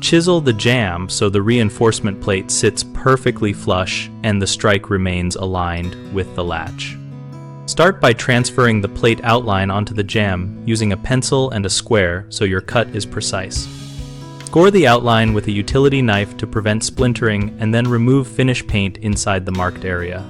Chisel the jamb so the reinforcement plate sits perfectly flush and the strike remains aligned with the latch. Start by transferring the plate outline onto the jamb using a pencil and a square so your cut is precise. Score the outline with a utility knife to prevent splintering and then remove finish paint inside the marked area.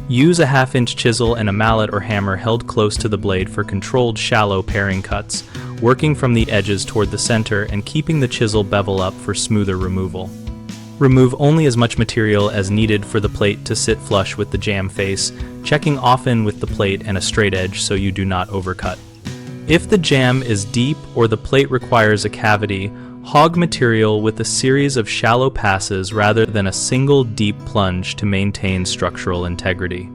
Use a 1/2-inch chisel and a mallet or hammer held close to the blade for controlled shallow paring cuts, working from the edges toward the center and keeping the chisel bevel up for smoother removal. Remove only as much material as needed for the plate to sit flush with the jamb face, checking often with the plate and a straight edge so you do not overcut. If the jamb is deep or the plate requires a cavity, hog material with a series of shallow passes rather than a single deep plunge to maintain structural integrity.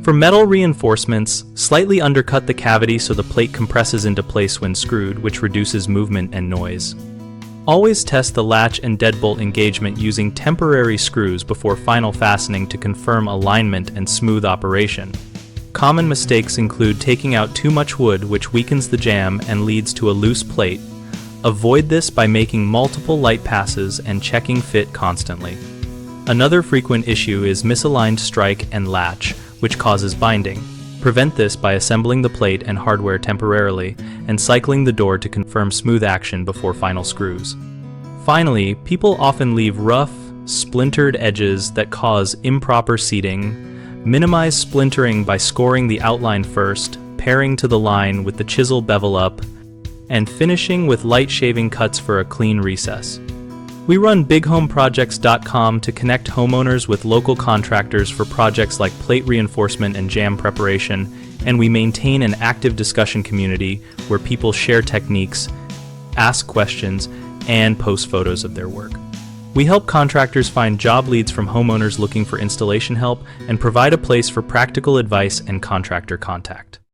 For metal reinforcements, slightly undercut the cavity so the plate compresses into place when screwed, which reduces movement and noise. Always test the latch and deadbolt engagement using temporary screws before final fastening to confirm alignment and smooth operation. Common mistakes include taking out too much wood, which weakens the jamb and leads to a loose plate. Avoid this by making multiple light passes and checking fit constantly. Another frequent issue is misaligned strike and latch, which causes binding. Prevent this by assembling the plate and hardware temporarily and cycling the door to confirm smooth action before final screws. Finally, people often leave rough, splintered edges that cause improper seating. Minimize splintering by scoring the outline first, paring to the line with the chisel bevel up, and finishing with light shaving cuts for a clean recess. We run bighomeprojects.com to connect homeowners with local contractors for projects like plate reinforcement and jamb preparation, and we maintain an active discussion community where people share techniques, ask questions, and post photos of their work. We help contractors find job leads from homeowners looking for installation help and provide a place for practical advice and contractor contact.